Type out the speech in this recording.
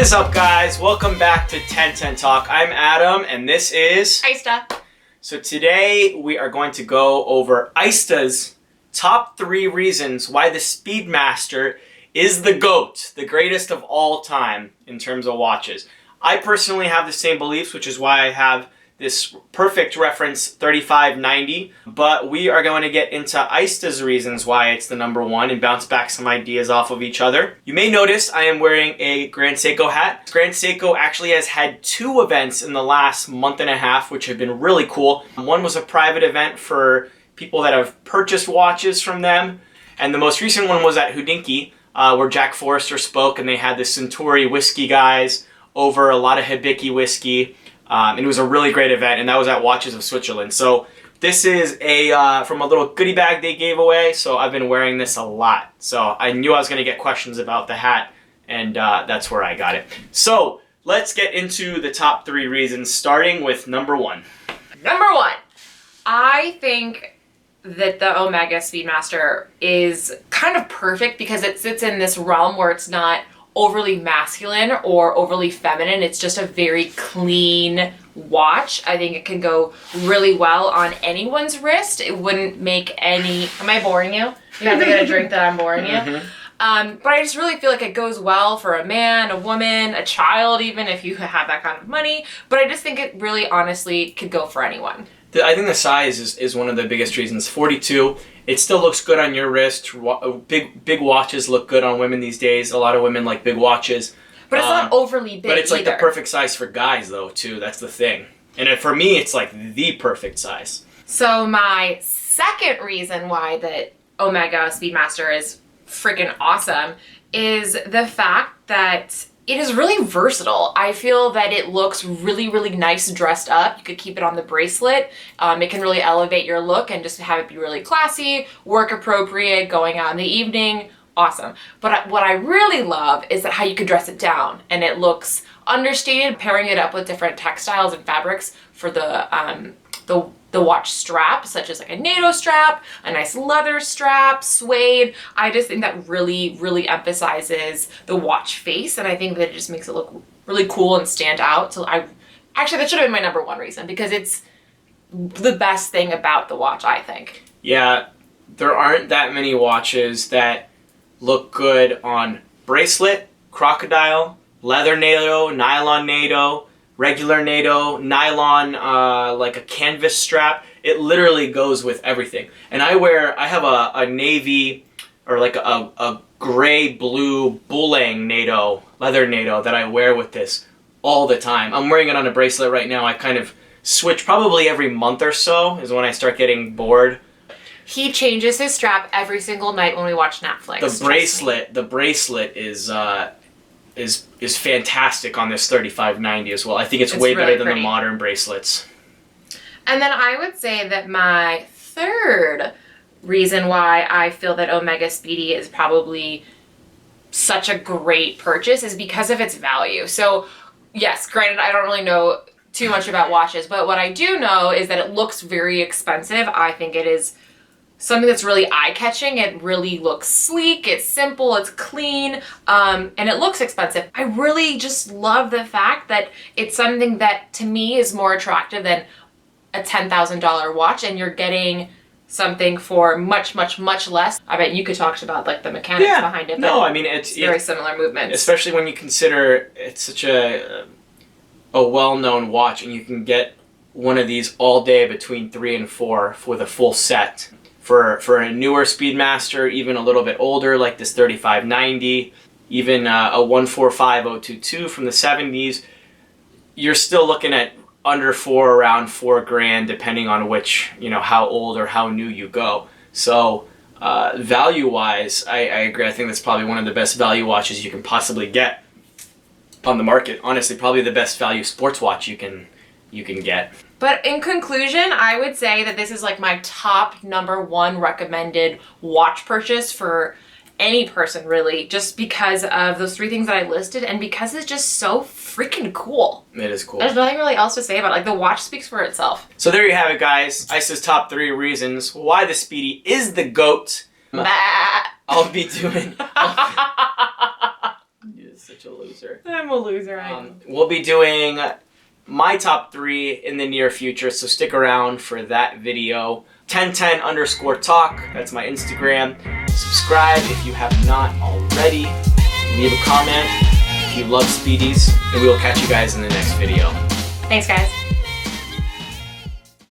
is up, guys? Welcome back to 1010 Talk. I'm Adam, and this is Aista. So today we are going to go over Aista's top 3 reasons why the Speedmaster is the GOAT, the greatest of all time in terms of watches. I personally have the same beliefs, which is why I have this perfect reference 3590, but we are going to get into Aista's reasons why it's the number 1 and bounce back some ideas off of each other. You may notice I am wearing a Grand Seiko hat. Grand Seiko actually has had 2 events in the last month and a half, which have been really cool. One was a private event for people that have purchased watches from them, and the most recent one was at Hodinkee, where Jack Forrester spoke, and they had the Centauri whiskey guys over a lot of Hibiki whiskey. And it was a really great event, and that was at Watches of Switzerland. So this is from a little goodie bag they gave away, so I've been wearing this a lot. So I knew I was going to get questions about the hat, and that's where I got it. So let's get into the top 3 reasons, starting with number 1. Number 1, I think that the Omega Speedmaster is kind of perfect because it sits in this realm where it's not overly masculine or overly feminine. It's just a very clean watch. I think it can go really well on anyone's wrist. It wouldn't make any... Am I boring you? You have to get a drink that I'm boring you? Mm-hmm. But I just really feel like it goes well for a man, a woman, a child, even if you have that kind of money. But I just think it really honestly could go for anyone. I think the size is one of the biggest reasons. 42, it still looks good on your wrist. Big watches look good on women these days. A lot of women like big watches. But it's not overly big. But it's like either. the perfect size for guys, though, too. That's the thing. And for me, it's like the perfect size. So my second reason why the Omega Speedmaster is freaking awesome is the fact that it is really versatile. I feel that it looks really, really nice dressed up. You could keep it on the bracelet. It can really elevate your look and just have it be really classy, work appropriate, going out in the evening. Awesome. But what I really love is that how you could dress it down and it looks understated, pairing it up with different textiles and fabrics for the watch strap, such as like a NATO strap, a nice leather strap, suede. I just think that really, really emphasizes the watch face, and I think that it just makes it look really cool and stand out. So actually that should have been my number 1 reason, because it's the best thing about the watch, I think. Yeah, there aren't that many watches that look good on bracelet, crocodile, leather NATO, nylon NATO, regular NATO, nylon, like a canvas strap. It literally goes with everything. And I have a navy or like a gray blue Boulang NATO, leather NATO that I wear with this all the time. I'm wearing it on a bracelet right now. I kind of switch probably every month or so is when I start getting bored. He changes his strap every single night when we watch Netflix. The bracelet is fantastic on this 3590 as well. I think it's way really better than the modern bracelets. And then I would say that my third reason why I feel that Omega Speedy is probably such a great purchase is because of its value. So yes, granted, I don't really know too much about watches, but what I do know is that it looks very expensive. I think it is something that's really eye-catching. It really looks sleek, it's simple, it's clean, and it looks expensive. I really just love the fact that it's something that, to me, is more attractive than a $10,000 watch, and you're getting something for much, much, much less. I bet you could talk about like the mechanics behind it. No, I mean, it's very similar movements. Especially when you consider it's such a well-known watch, and you can get one of these all day between 3 and 4 with a full set. For a newer Speedmaster, even a little bit older, like this 3590, even a 145022 from the 70s, you're still looking at under around $4,000, depending on which, how old or how new you go. So value-wise, I agree. I think that's probably one of the best value watches you can possibly get on the market. Honestly, probably the best value sports watch you can get. But in conclusion, I would say that this is like my top number 1 recommended watch purchase for any person, really, just because of those 3 things that I listed, and because it's just so freaking cool. It is cool. There's nothing really else to say about it. Like, the watch speaks for itself. So there you have it, guys. Isa's top 3 reasons why the Speedy is the GOAT. I'll be doing... You're such a loser. loser. I'm a loser. I am. We'll be doing my top 3 in the near future, so stick around for that video. 1010_talk, that's my Instagram. Subscribe if you have not already. Leave a comment if you love Speedies, and we will catch you guys in the next video. Thanks, guys.